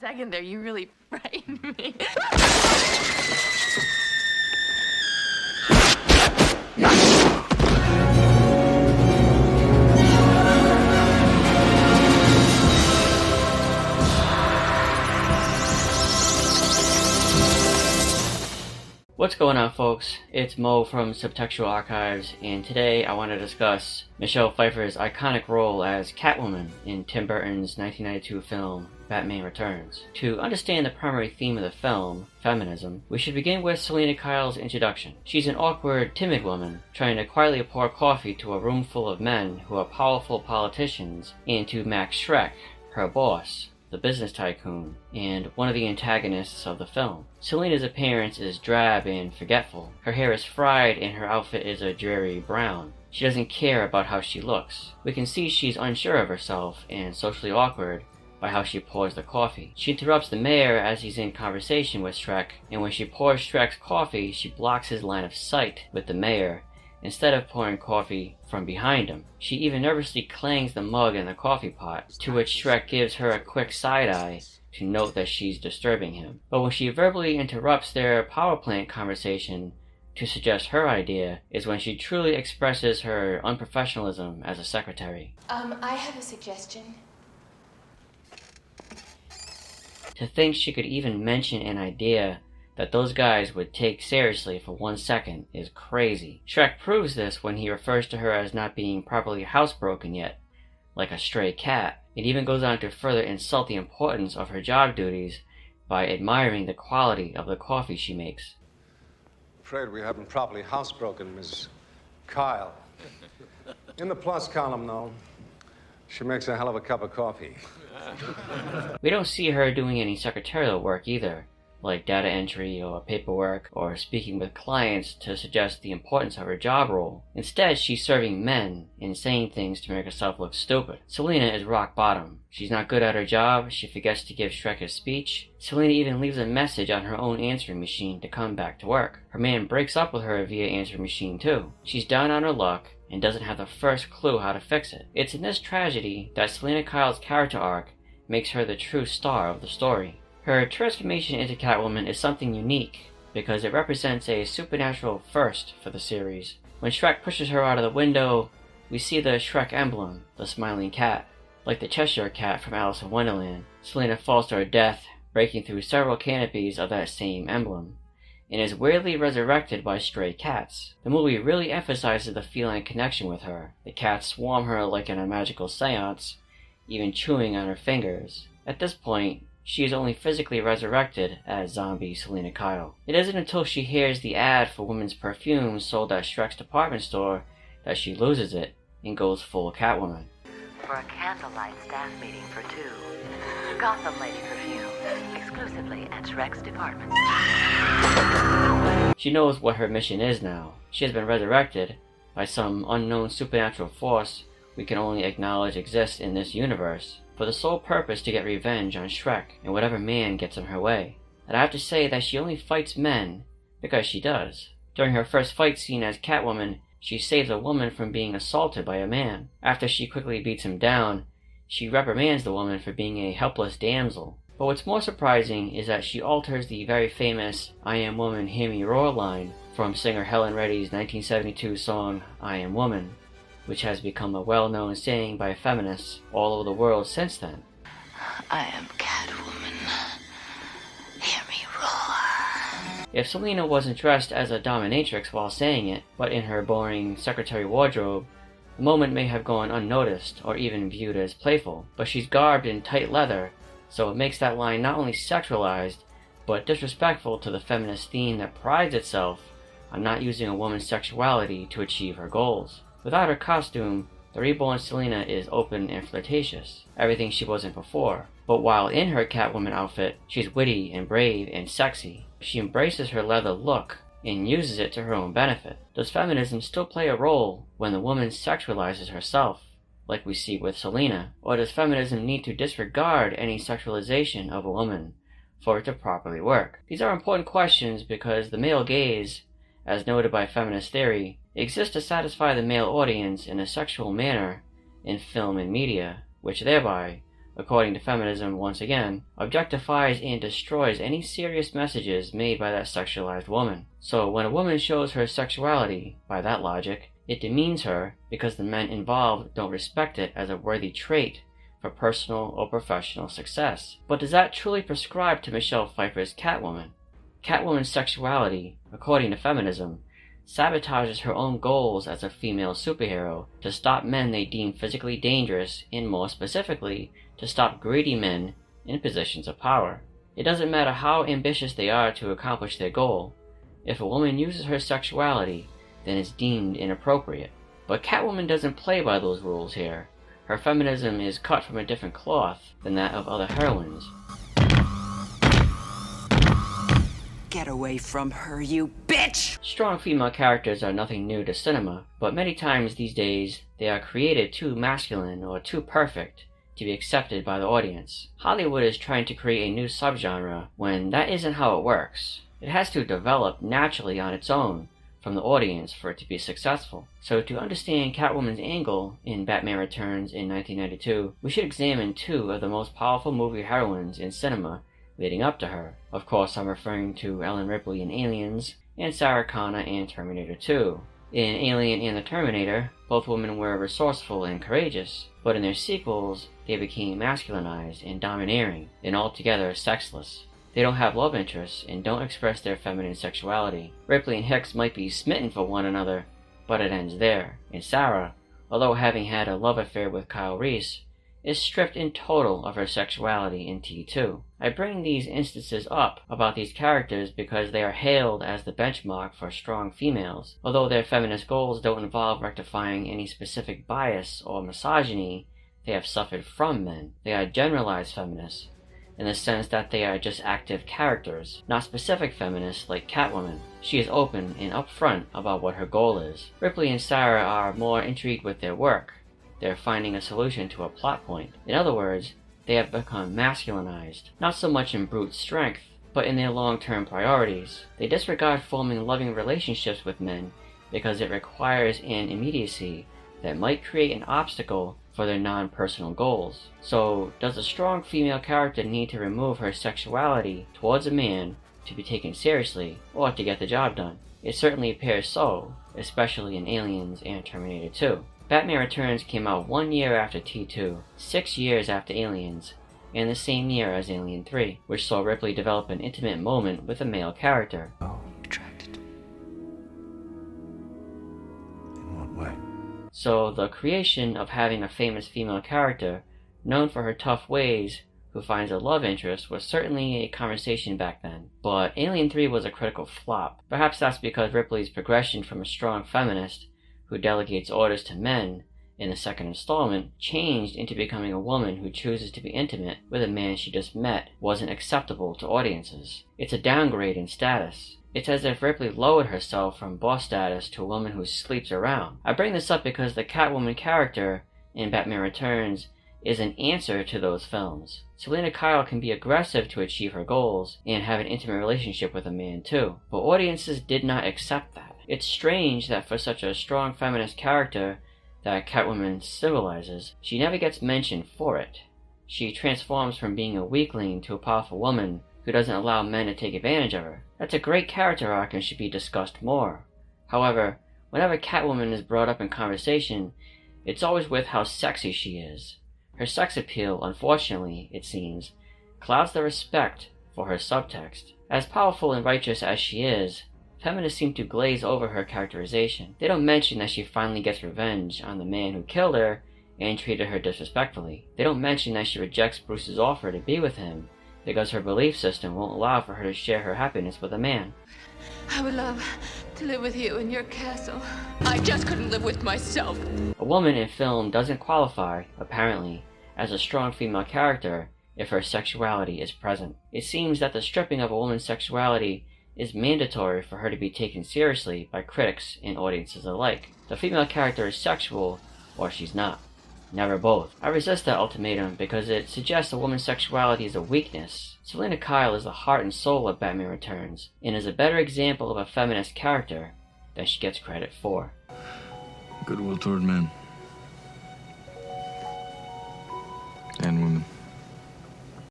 Second there, you really frightened me. What's going on, folks? It's Mo from Subtextual Archives, and today I want to discuss Michelle Pfeiffer's iconic role as Catwoman in Tim Burton's 1992 film Batman Returns. To understand the primary theme of the film, feminism, we should begin with Selina Kyle's introduction. She's an awkward, timid woman trying to quietly pour coffee to a room full of men who are powerful politicians and to Max Schreck, her boss, the business tycoon, and one of the antagonists of the film. Selina's appearance is drab and forgetful. Her hair is fried and her outfit is a dreary brown. She doesn't care about how she looks. We can see she's unsure of herself and socially awkward by how she pours the coffee. She interrupts the mayor as he's in conversation with Schreck, and when she pours Schreck's coffee, she blocks his line of sight with the mayor instead of pouring coffee from behind him. She even nervously clangs the mug in the coffee pot, to which Schreck gives her a quick side-eye to note that she's disturbing him. But when she verbally interrupts their power plant conversation to suggest her idea is when she truly expresses her unprofessionalism as a secretary. I have a suggestion. To think she could even mention an idea that those guys would take seriously for 1 second is crazy. Schreck proves this when he refers to her as not being properly housebroken yet, like a stray cat. It even goes on to further insult the importance of her job duties by admiring the quality of the coffee she makes. Afraid we haven't properly housebroken Miss Kyle. In the plus column, though, she makes a hell of a cup of coffee. We don't see her doing any secretarial work either, like data entry or paperwork or speaking with clients to suggest the importance of her job role. Instead, she's serving men and saying things to make herself look stupid. Selina is rock bottom. She's not good at her job, she forgets to give Schreck his speech. Selina even leaves a message on her own answering machine to come back to work. Her man breaks up with her via answering machine too. She's down on her luck and doesn't have the first clue how to fix it. It's in this tragedy that Selina Kyle's character arc makes her the true star of the story. Her transformation into Catwoman is something unique because it represents a supernatural first for the series. When Schreck pushes her out of the window, we see the Schreck emblem, the smiling cat. Like the Cheshire Cat from Alice in Wonderland, Selina falls to her death, breaking through several canopies of that same emblem, and is weirdly resurrected by stray cats. The movie really emphasizes the feline connection with her. The cats swarm her like in a magical seance, even chewing on her fingers. At this point, she is only physically resurrected as zombie Selina Kyle. It isn't until she hears the ad for women's perfume sold at Schreck's department store that she loses it and goes full Catwoman. For a candlelight staff meeting for two. Gotham Lady perfume, exclusively at Schreck's department. She knows what her mission is now. She has been resurrected by some unknown supernatural force we can only acknowledge exists in this universe, for the sole purpose to get revenge on Schreck and whatever man gets in her way. And I have to say that she only fights men because she does. During her first fight scene as Catwoman, she saves a woman from being assaulted by a man. After she quickly beats him down, she reprimands the woman for being a helpless damsel. But what's more surprising is that she alters the very famous "I am woman, hear me roar" line from singer Helen Reddy's 1972 song "I Am Woman," which has become a well-known saying by feminists all over the world since then. I am Catwoman. Hear me roar. If Selina wasn't dressed as a dominatrix while saying it, but in her boring secretary wardrobe, the moment may have gone unnoticed or even viewed as playful. But she's garbed in tight leather, so it makes that line not only sexualized, but disrespectful to the feminist theme that prides itself on not using a woman's sexuality to achieve her goals. Without her costume, the reborn Selina is open and flirtatious, everything she wasn't before. But while in her Catwoman outfit, she's witty and brave and sexy. She embraces her leather look and uses it to her own benefit. Does feminism still play a role when the woman sexualizes herself, like we see with Selina? Or does feminism need to disregard any sexualization of a woman for it to properly work? These are important questions because the male gaze, as noted by feminist theory, exists to satisfy the male audience in a sexual manner in film and media, which thereby according to feminism once again, objectifies and destroys any serious messages made by that sexualized woman. So when a woman shows her sexuality, by that logic, it demeans her because the men involved don't respect it as a worthy trait for personal or professional success. But does that truly prescribe to Michelle Pfeiffer's Catwoman? Catwoman's sexuality, according to feminism, sabotages her own goals as a female superhero to stop men they deem physically dangerous and, more specifically, to stop greedy men in positions of power. It doesn't matter how ambitious they are to accomplish their goal. If a woman uses her sexuality, then it's deemed inappropriate. But Catwoman doesn't play by those rules here. Her feminism is cut from a different cloth than that of other heroines. Get away from her, you bitch! Strong female characters are nothing new to cinema, but many times these days they are created too masculine or too perfect to be accepted by the audience. Hollywood is trying to create a new subgenre when that isn't how it works. It has to develop naturally on its own from the audience for it to be successful. So to understand Catwoman's angle in Batman Returns in 1992, we should examine two of the most powerful movie heroines in cinema leading up to her. Of course, I'm referring to Ellen Ripley in Aliens and Sarah Connor in Terminator 2. In Alien and the Terminator, both women were resourceful and courageous, but in their sequels, they became masculinized and domineering, and altogether sexless. They don't have love interests and don't express their feminine sexuality. Ripley and Hicks might be smitten for one another, but it ends there. And Sarah, although having had a love affair with Kyle Reese, is stripped in total of her sexuality in T2. I bring these instances up about these characters because they are hailed as the benchmark for strong females. Although their feminist goals don't involve rectifying any specific bias or misogyny they have suffered from men, they are generalized feminists, in the sense that they are just active characters, not specific feminists like Catwoman. She is open and upfront about what her goal is. Ripley and Sarah are more intrigued with their work. They're finding a solution to a plot point. In other words, they have become masculinized, not so much in brute strength, but in their long-term priorities. They disregard forming loving relationships with men because it requires an immediacy that might create an obstacle for their non-personal goals. So, does a strong female character need to remove her sexuality towards a man to be taken seriously, or to get the job done? It certainly appears so, especially in Aliens and Terminator 2. Batman Returns came out 1 year after T2, 6 years after Aliens, and the same year as Alien 3, which saw Ripley develop an intimate moment with a male character. Oh, attracted. In what way? So the creation of having a famous female character, known for her tough ways, who finds a love interest was certainly a conversation back then. But Alien 3 was a critical flop. Perhaps that's because Ripley's progression from a strong feminist who delegates orders to men in the second installment changed into becoming a woman who chooses to be intimate with a man she just met wasn't acceptable to audiences. It's a downgrade in status. It's as if Ripley lowered herself from boss status to a woman who sleeps around. I bring this up because the Catwoman character in Batman Returns is an answer to those films. Selena Kyle can be aggressive to achieve her goals and have an intimate relationship with a man too, but audiences did not accept that. It's strange that for such a strong feminist character that Catwoman symbolizes, she never gets mentioned for it. She transforms from being a weakling to a powerful woman who doesn't allow men to take advantage of her. That's a great character arc and should be discussed more. However, whenever Catwoman is brought up in conversation, it's always with how sexy she is. Her sex appeal, unfortunately, it seems, clouds the respect for her subtext. As powerful and righteous as she is, feminists seem to glaze over her characterization. They don't mention that she finally gets revenge on the man who killed her and treated her disrespectfully. They don't mention that she rejects Bruce's offer to be with him because her belief system won't allow for her to share her happiness with a man. I would love to live with you in your castle. I just couldn't live with myself. A woman in film doesn't qualify, apparently, as a strong female character if her sexuality is present. It seems that the stripping of a woman's sexuality is mandatory for her to be taken seriously by critics and audiences alike. The female character is sexual, or she's not. Never both. I resist that ultimatum because it suggests a woman's sexuality is a weakness. Selena Kyle is the heart and soul of Batman Returns, and is a better example of a feminist character than she gets credit for. Goodwill toward men. And women.